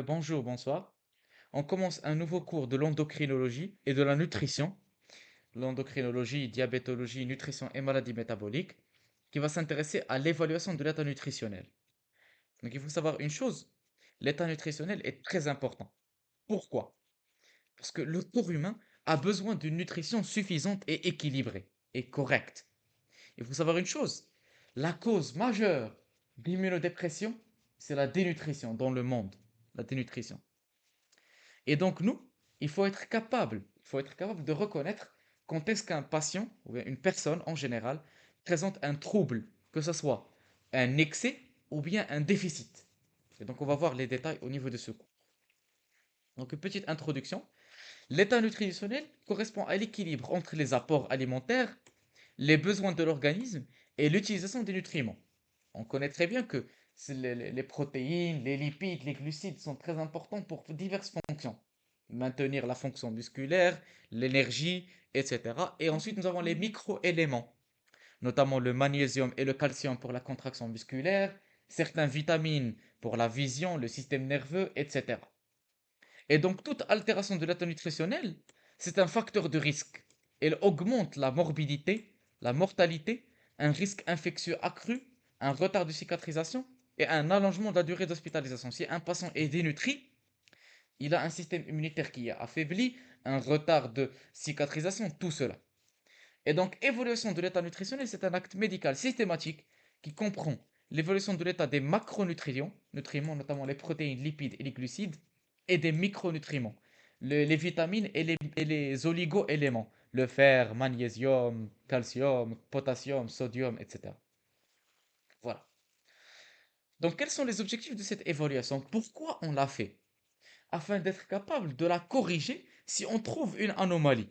Bonjour, bonsoir. On commence un nouveau cours de l'endocrinologie et de la nutrition. L'endocrinologie, diabétologie, nutrition et maladies métaboliques, qui va s'intéresser à l'évaluation de l'état nutritionnel. Donc il faut savoir une chose, l'état nutritionnel est très important. Pourquoi? Parce que le corps humain a besoin d'une nutrition suffisante et équilibrée et correcte. Il faut savoir une chose, la cause majeure d'immunodépression, c'est la dénutrition dans le monde. La dénutrition. Et donc, nous, il faut être capable de reconnaître quand est-ce qu'un patient, ou bien une personne en général, présente un trouble, que ce soit un excès ou bien un déficit. Et donc, on va voir les détails au niveau de ce cours. Donc, une petite introduction. L'état nutritionnel correspond à l'équilibre entre les apports alimentaires, les besoins de l'organisme et l'utilisation des nutriments. On connaît très bien que les protéines, les lipides, les glucides sont très importants pour diverses fonctions. Maintenir la fonction musculaire, l'énergie, etc. Et ensuite, nous avons les micro-éléments, notamment le magnésium et le calcium pour la contraction musculaire, certaines vitamines pour la vision, le système nerveux, etc. Et donc, toute altération de l'état nutritionnel, c'est un facteur de risque. Elle augmente la morbidité, la mortalité, un risque infectieux accru, un retard de cicatrisation et un allongement de la durée d'hospitalisation. Si un patient est dénutri, il a un système immunitaire qui est affaibli, un retard de cicatrisation, tout cela. Et donc, évolution de l'état nutritionnel, c'est un acte médical systématique qui comprend l'évolution de l'état des macronutriments, nutriments, notamment les protéines, lipides et les glucides, et des micronutriments, les vitamines et les oligo-éléments, le fer, magnésium, calcium, potassium, sodium, etc. Voilà. Donc, quels sont les objectifs de cette évaluation? Pourquoi on l'a fait? Afin d'être capable de la corriger si on trouve une anomalie.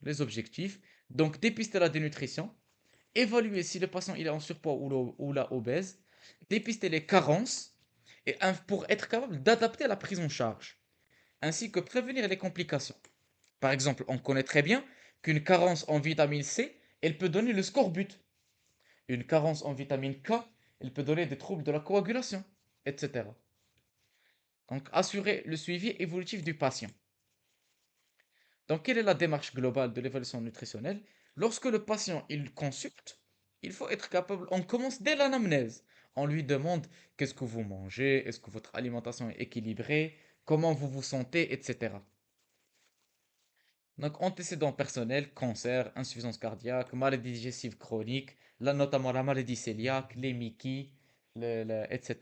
Les objectifs, donc dépister la dénutrition, évaluer si le patient il est en surpoids ou la obèse, dépister les carences et pour être capable d'adapter la prise en charge, ainsi que prévenir les complications. Par exemple, on connaît très bien qu'une carence en vitamine C, elle peut donner le scorbut. Une carence en vitamine K, elle peut donner des troubles de la coagulation, etc. Donc, assurer le suivi évolutif du patient. Donc, quelle est la démarche globale de l'évaluation nutritionnelle? Lorsque le patient il consulte, il faut être capable, on commence dès l'anamnèse. On lui demande qu'est-ce que vous mangez, est-ce que votre alimentation est équilibrée, comment vous vous sentez, etc. Donc, antécédents personnels, cancer, insuffisance cardiaque, maladie digestive chronique, là notamment la maladie cœliaque, les Mickey, etc.,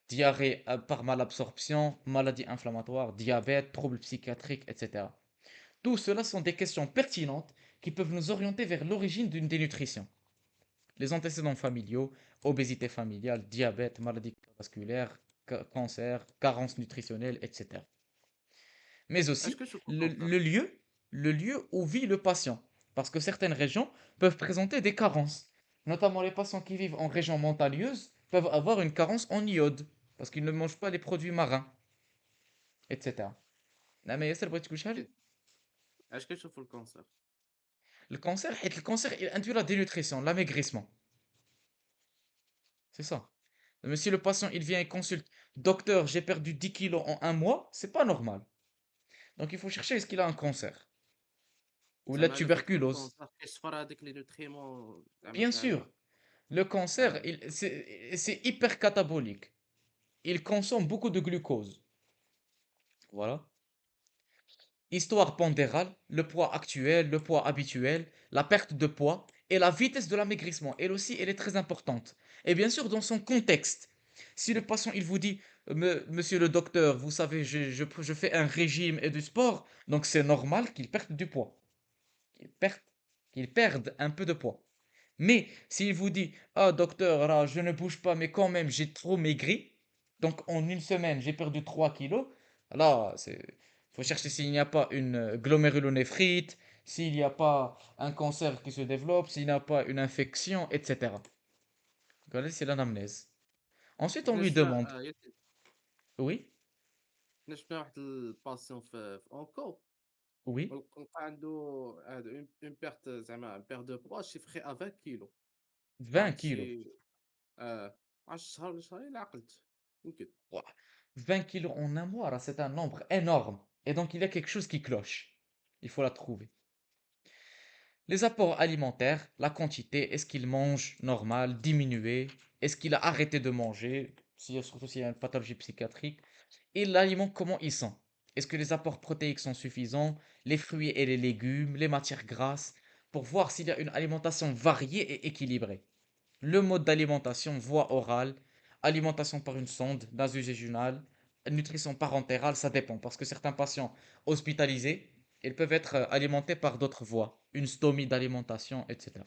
diarrhée par malabsorption, maladie inflammatoire, diabète, troubles psychiatriques, etc. Tout cela sont des questions pertinentes qui peuvent nous orienter vers l'origine d'une dénutrition. Les antécédents familiaux, obésité familiale, diabète, maladie cardiovasculaire, cancer, carence nutritionnelle, etc. Mais Est-ce aussi que je peux le, comprendre? le lieu, le lieu où vit le patient. Parce que certaines régions peuvent présenter des carences. Notamment les patients qui vivent en région montagneuse peuvent avoir une carence en iode parce qu'ils ne mangent pas les produits marins, etc. Non, mais ياسر بغيت تقول شي حاجة؟ Est-ce que je fais le cancer? Le cancer, il induit la dénutrition, l'amaigrissement. C'est ça. Mais si le patient il vient et consulte, docteur, j'ai perdu 10 kilos en un mois, c'est pas normal. Donc il faut chercher est-ce qu'il a un cancer ou la زعما le fait que le tuberculose. cancer كيصفر هذاك لي نوتريمون زعما Bien sûr, كاملين. le cancer, آه. c'est hyper catabolique. Il consomme beaucoup de glucose. Voilà. Histoire pondérale, le poids actuel, le poids habituel, la perte de poids et la vitesse de l'amaigrissement. Elle aussi, elle est très importante. Et bien sûr, dans son contexte. Si le patient, il vous dit, Monsieur le docteur, vous savez, je fais un régime et du sport, donc c'est normal qu'il perde du poids. Qu'il perde, qu'il perde un peu de poids. Mais s'il vous dit, ah docteur, là, je ne bouge pas, mais quand même, j'ai trop maigri, donc en une semaine, j'ai perdu 3 kilos, là, faut chercher s'il n'y a pas une glomérulonéphrite, s'il n'y a pas un cancer qui se développe, s'il n'y a pas une infection, etc. Regardez, c'est l'anamnèse. Ensuite, on حنا lui شفنا demande, oui, حنا شفنا واحد الباسيون في اونكو oui, ولقى عنده هاد اون بيرت زعما بير دو بوا شيفري ا 20 كيلو. ما 20 عرفتش kilos. شي عرفت شهر ولا شهرين عقلت يمكن. 20 kilos en un mois, là, c'est un nombre énorme. Et donc, il y a quelque chose qui cloche. Il faut la trouver. Les apports alimentaires, la quantité, est-ce qu'il mange normal, diminué, est-ce qu'il a arrêté de manger, surtout s'il y a une pathologie psychiatrique, et l'aliment, comment il sent. Est-ce que les apports protéiques sont suffisants, les fruits et les légumes, les matières grasses, pour voir s'il y a une alimentation variée et équilibrée. Le mode d'alimentation, voie orale, alimentation par une sonde, nasovaginale, nutrition parentérale, ça dépend, parce que certains patients hospitalisés, ils peuvent être alimentés par d'autres voies, une stomie d'alimentation, etc.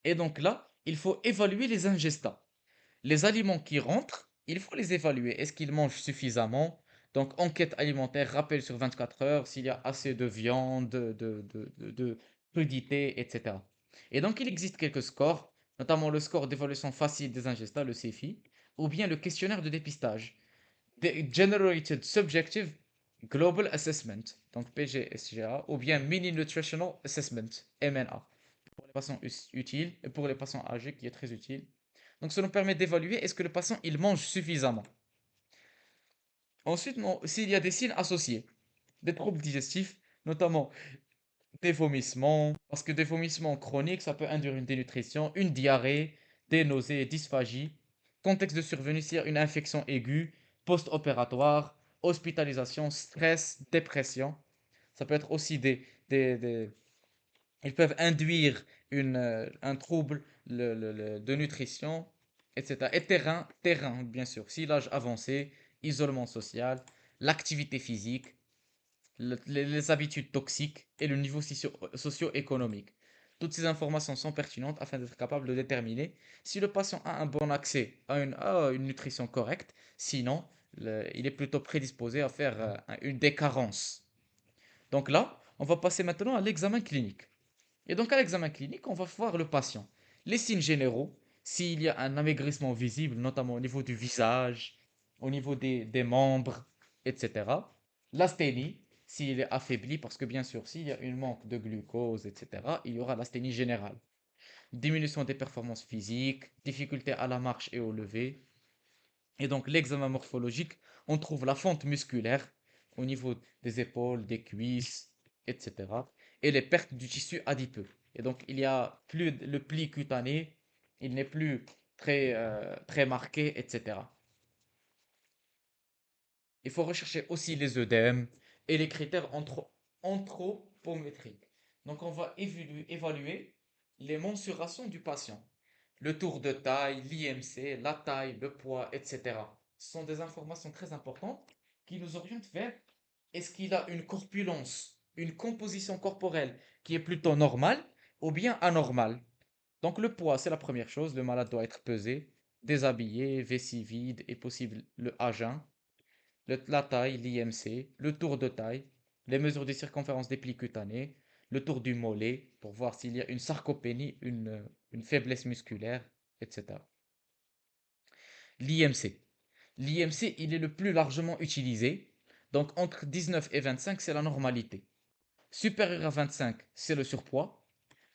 Et donc là, il faut évaluer les ingestats. Les aliments qui rentrent, il faut les évaluer. Est-ce qu'ils mangent suffisamment? Donc, enquête alimentaire, rappel sur 24 heures, s'il y a assez de viande, de crudités, etc. Et donc, il existe quelques scores, notamment le score d'évaluation facile des ingestats, le CFI, ou bien le questionnaire de dépistage, Generated Subjective Global Assessment, donc PGSGA, ou bien Mini Nutritional Assessment, MNA, pour les patients utiles et pour les patients âgés qui est très utile. Donc, ça nous permet d'évaluer est-ce que le patient il mange suffisamment. Ensuite, s'il y a des signes associés, des troubles digestifs, notamment des vomissements, parce que des vomissements chroniques, ça peut induire une dénutrition, une diarrhée, des nausées, dysphagie. Contexte de survenue, s'il y a une infection aiguë, post-opératoire, hospitalisation, stress, dépression. Ça peut être aussi ils peuvent induire un trouble de nutrition, etc. Et terrain, bien sûr. Si l'âge avancé, isolement social, l'activité physique, les habitudes toxiques et le niveau socio-économique. Toutes ces informations sont pertinentes afin d'être capable de déterminer si le patient a un bon accès à une nutrition correcte. Sinon, il est plutôt prédisposé à faire une des carences. Donc là, on va passer maintenant à l'examen clinique. Et donc à l'examen clinique, on va voir le patient. Les signes généraux, s'il y a un amaigrissement visible, notamment au niveau du visage, au niveau des membres, etc. L'asthénie, s'il est affaibli, parce que bien sûr, s'il y a un manque de glucose, etc., il y aura l'asthénie générale. Diminution des performances physiques, difficulté à la marche et au lever. Et donc l'examen morphologique, on trouve la fente musculaire au niveau des épaules, des cuisses, etc. Et les pertes du tissu adipeux. Et donc il y a plus le pli cutané, il n'est plus très marqué, etc. Il faut rechercher aussi les œdèmes et les critères anthropométriques. Donc on va évaluer les mensurations du patient. Le tour de taille, l'IMC, la taille, le poids, etc. Ce sont des informations très importantes qui nous orientent vers est-ce qu'il a une corpulence, une composition corporelle qui est plutôt normale ou bien anormale. Donc le poids, c'est la première chose. Le malade doit être pesé, déshabillé, vessie vide et possible le à jeun. La taille, l'IMC, le tour de taille, les mesures de circonférence des plis cutanés, le tour du mollet pour voir s'il y a une sarcopénie, une faiblesse musculaire, etc. L'IMC. L'IMC, il est le plus largement utilisé. Donc entre 19 et 25, c'est la normalité. Supérieur à 25, c'est le surpoids.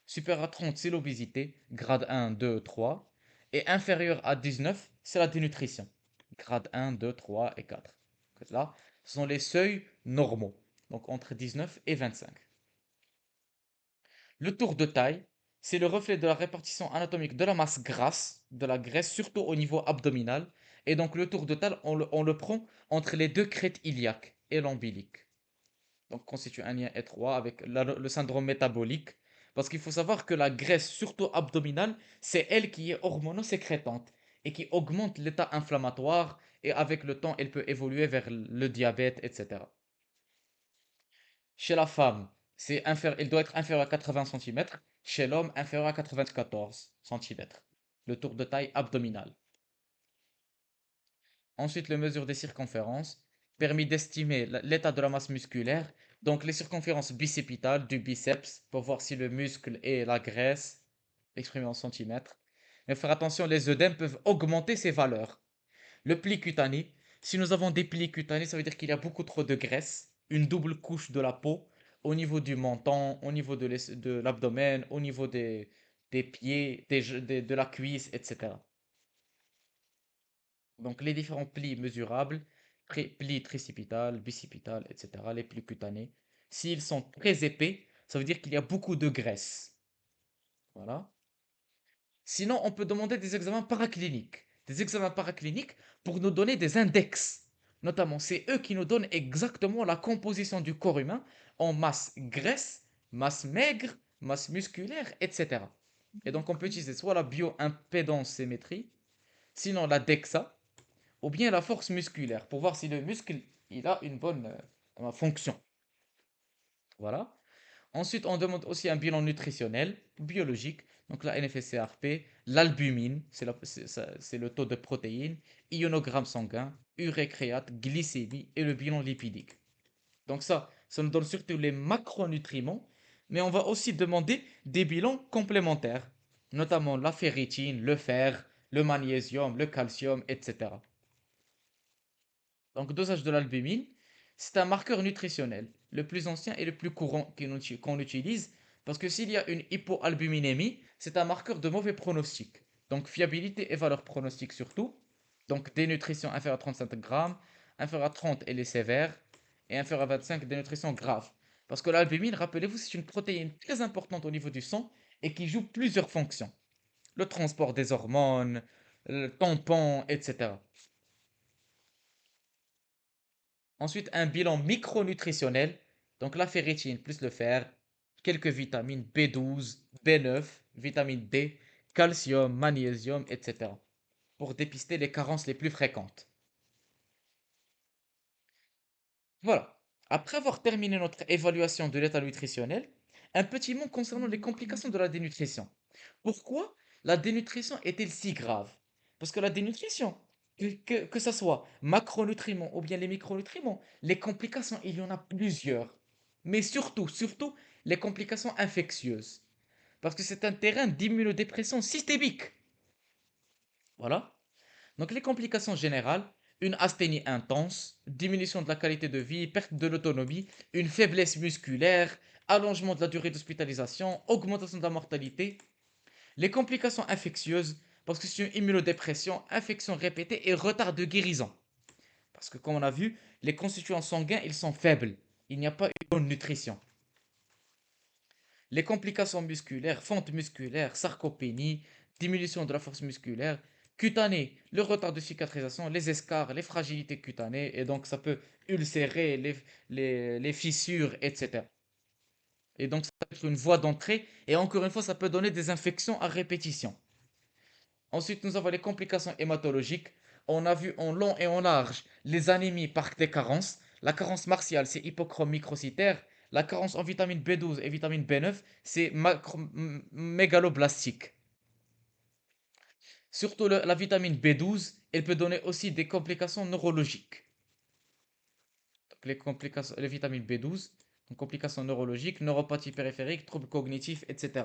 Supérieur à 30, c'est l'obésité, grade 1, 2, 3. Et inférieur à 19, c'est la dénutrition, grade 1, 2, 3 et 4. Donc là, ce sont les seuils normaux, donc entre 19 et 25. Le tour de taille, c'est le reflet de la répartition anatomique de la masse grasse, de la graisse, surtout au niveau abdominal. Et donc le tour de taille, on le prend entre les deux crêtes iliaques et l'ombilique. Donc constitue un lien étroit avec le syndrome métabolique. Parce qu'il faut savoir que la graisse, surtout abdominale, c'est elle qui est hormonosécrétante et qui augmente l'état inflammatoire et avec le temps, elle peut évoluer vers le diabète, etc. Chez la femme, elle doit être inférieure à 80 cm. Chez l'homme, inférieure à 94 cm. Le tour de taille abdominal. Ensuite, les mesures des circonférences permis d'estimer l'état de la masse musculaire, donc les circonférences bicépitales du biceps pour voir si le muscle et la graisse, exprimés en centimètres. Mais faire attention, les œdèmes peuvent augmenter ces valeurs. Le pli cutané, si nous avons des plis cutanés, ça veut dire qu'il y a beaucoup trop de graisse, une double couche de la peau au niveau du menton, au niveau de l'abdomen, au niveau des pieds, de la cuisse, etc. Donc les différents plis mesurables, plis tricipital, bicipital, etc., les plis cutanés, s'ils sont très épais, ça veut dire qu'il y a beaucoup de graisse. Voilà. Sinon, on peut demander des examens paracliniques. Des examens paracliniques pour nous donner des index. Notamment, c'est eux qui nous donnent exactement la composition du corps humain en masse graisse, masse maigre, masse musculaire, etc. Et donc, on peut utiliser soit la bioimpédance-symétrie, sinon la DEXA, ou bien la force musculaire, pour voir si le muscle il a une bonne fonction. Voilà. Ensuite, on demande aussi un bilan nutritionnel, biologique, donc la NFSCRP, l'albumine, c'est le taux de protéines, ionogramme sanguin, urée créate, glycémie et le bilan lipidique. Donc ça nous donne surtout les macronutriments, mais on va aussi demander des bilans complémentaires, notamment la ferritine, le fer, le magnésium, le calcium, etc. Donc, dosage de l'albumine, c'est un marqueur nutritionnel, le plus ancien et le plus courant qu'on utilise, parce que s'il y a une hypoalbuminémie, c'est un marqueur de mauvais pronostic. Donc, fiabilité et valeur pronostique surtout. Donc, dénutrition inférieure à 35 grammes, inférieure à 30 elle est sévère, et inférieure à 25 dénutrition grave. Parce que l'albumine, rappelez-vous, c'est une protéine très importante au niveau du sang et qui joue plusieurs fonctions. Le transport des hormones, le tampon, etc. Ensuite, un bilan micronutritionnel, donc la ferritine plus le fer, quelques vitamines B12, B9, vitamine D, calcium, magnésium, etc. pour dépister les carences les plus fréquentes. Voilà. Après avoir terminé notre évaluation de l'état nutritionnel, un petit mot concernant les complications de la dénutrition. Pourquoi la dénutrition est-elle si grave? Parce que la dénutrition, que ce soit macronutriments ou bien les micronutriments, les complications, il y en a plusieurs. Mais surtout, les complications infectieuses. Parce que c'est un terrain d'immunodépression systémique. Voilà. Donc les complications générales, une asthénie intense, diminution de la qualité de vie, perte de l'autonomie, une faiblesse musculaire, allongement de la durée d'hospitalisation, augmentation de la mortalité. Les complications infectieuses, parce que c'est une immunodépression, infection répétée et retard de guérison. Parce que comme on a vu, les constituants sanguins, ils sont faibles. Il n'y a pas une bonne nutrition. Les complications musculaires, fente musculaire, sarcopénie, diminution de la force musculaire, cutanée, le retard de cicatrisation, les escarres, les fragilités cutanées, et donc ça peut ulcérer les fissures, etc. Et donc ça peut être une voie d'entrée, et encore une fois, ça peut donner des infections à répétition. Ensuite, nous avons les complications hématologiques. On a vu en long et en large les anémies par des carences. La carence martiale, c'est hypochrome microcytaire. La carence en vitamine B12 et vitamine B9, c'est mégaloblastique. Surtout la vitamine B12, elle peut donner aussi des complications neurologiques. Donc, les vitamines B12, donc complications neurologiques, neuropathie périphérique, troubles cognitifs, etc.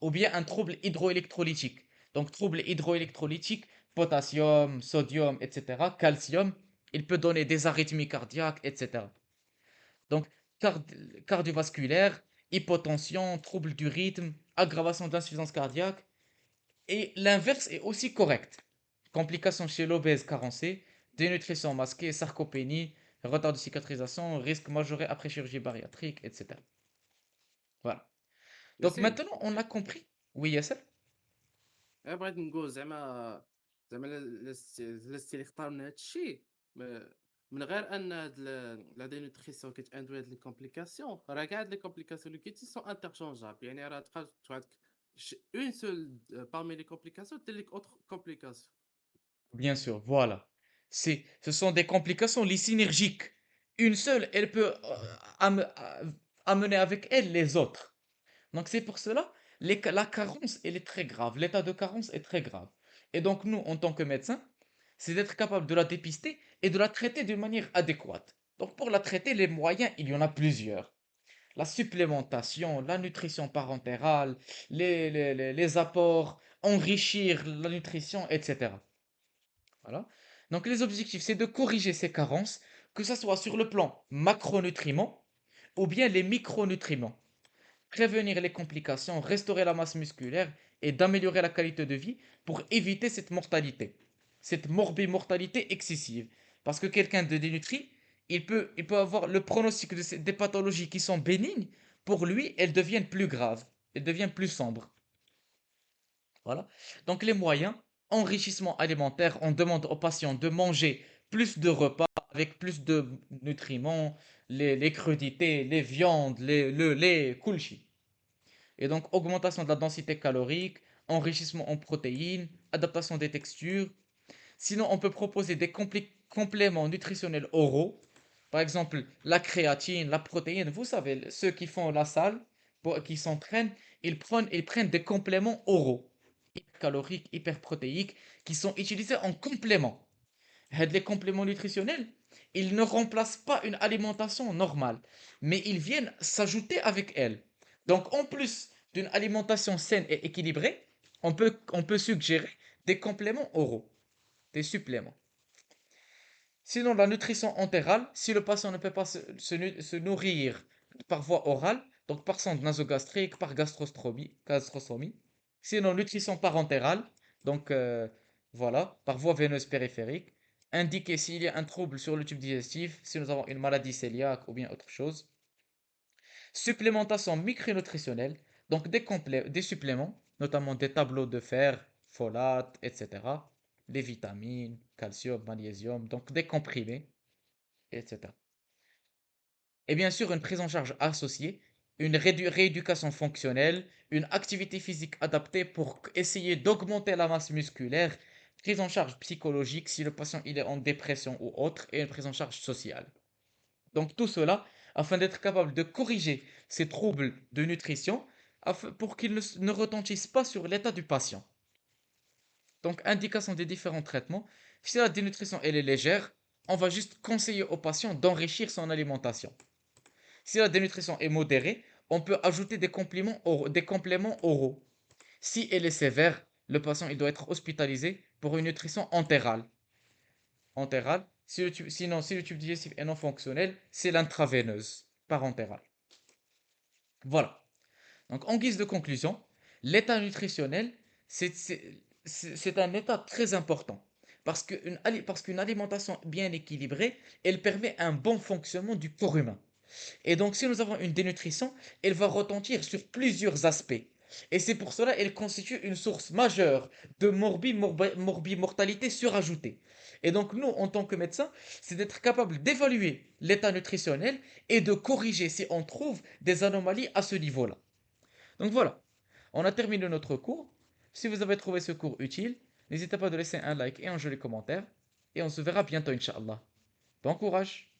Ou bien un trouble hydroélectrolytique. Donc trouble hydroélectrolytique, potassium, sodium, etc. Calcium, il peut donner des arythmies cardiaques, etc. Donc cardiovasculaire, hypotension, trouble du rythme, aggravation de l'insuffisance cardiaque. Et l'inverse est aussi correct. Complications chez l'obèse carencé, dénutrition masquée, sarcopénie, retard de cicatrisation, risque majoré après chirurgie bariatrique, etc. Voilà. Donc ياسين maintenant, on a compris. Oui, Yasser? انا بغيت نقول زعما الا اختارنا هاد الشيء من غير ان لا دينوتريسيون كتاندوي هاد لي كومبليكاسيون راه كاع هاد لي كومبليكاسيون اللي كاين سون انترشونجابل يعني راه تقدر عندك اون سول بارمي لي كومبليكاسيون دير لك اوتر كومبليكاسيون. Bien sûr, voilà. Ce sont des complications synergiques. Une seule, elle peut amener avec elle les autres. Donc c'est pour cela, la carence, elle est très grave. L'état de carence est très grave. Et donc nous, en tant que médecins, c'est d'être capable de la dépister et de la traiter d'une manière adéquate. Donc pour la traiter, les moyens, il y en a plusieurs. La supplémentation, la nutrition parentérale, les apports, enrichir la nutrition, etc. Voilà. Donc les objectifs, c'est de corriger ces carences, que ce soit sur le plan macronutriments ou bien les micronutriments. Prévenir les complications, restaurer la masse musculaire et d'améliorer la qualité de vie pour éviter cette mortalité. cette morbimortalité excessive. Parce que quelqu'un de dénutri, il peut avoir le pronostic des pathologies qui sont bénignes, pour lui, elles deviennent plus graves, elles deviennent plus sombres. Voilà. Donc les moyens, enrichissement alimentaire, on demande aux patients de manger plus de repas avec plus de nutriments, les crudités, les viandes, le lait, kulchi. Et donc augmentation de la densité calorique, enrichissement en protéines, adaptation des textures. Sinon, on peut proposer des compléments nutritionnels oraux. Par exemple, la créatine, la protéine. Vous savez, ceux qui font la salle, qui s'entraînent, ils prennent des compléments oraux, hypercaloriques, hyperprotéiques, qui sont utilisés en complément. Les compléments nutritionnels, ils ne remplacent pas une alimentation normale, mais ils viennent s'ajouter avec elle. Donc, en plus d'une alimentation saine et équilibrée, on peut suggérer des compléments oraux, des suppléments. Sinon, la nutrition entérale, si le patient ne peut pas se nourrir par voie orale, donc par sonde nasogastrique, par gastrostomie. Sinon, nutrition parentérale, donc voilà, par voie veineuse périphérique, indiqué s'il y a un trouble sur le tube digestif, si nous avons une maladie cœliaque ou bien autre chose. Supplémentation micronutritionnelle, donc des suppléments, notamment des tableaux de fer, folate, etc. Des vitamines, calcium, magnésium, donc des comprimés, etc. Et bien sûr, une prise en charge associée, une rééducation fonctionnelle, une activité physique adaptée pour essayer d'augmenter la masse musculaire, prise en charge psychologique si le patient il est en dépression ou autre, et une prise en charge sociale. Donc tout cela afin d'être capable de corriger ces troubles de nutrition pour qu'ils ne retentissent pas sur l'état du patient. Donc indication des différents traitements. Si la dénutrition elle est légère, on va juste conseiller au patient d'enrichir son alimentation. Si la dénutrition est modérée, on peut ajouter des compléments oraux. Si elle est sévère, le patient il doit être hospitalisé pour une nutrition entérale. Entérale. Sinon, si le tube digestif est non fonctionnel, c'est l'intraveineuse parentérale. Voilà. Donc, en guise de conclusion, l'état nutritionnel, c'est un état très important. Parce qu'une alimentation bien équilibrée, elle permet un bon fonctionnement du corps humain. Et donc, si nous avons une dénutrition, elle va retentir sur plusieurs aspects. Et c'est pour cela qu'elle constitue une source majeure de morbimortalité surajoutée. Et donc, nous, en tant que médecins, c'est d'être capable d'évaluer l'état nutritionnel et de corriger si on trouve des anomalies à ce niveau-là. Donc voilà, on a terminé notre cours. Si vous avez trouvé ce cours utile, n'hésitez pas à laisser un like et un joli commentaire. Et on se verra bientôt, Inch'Allah. Bon courage!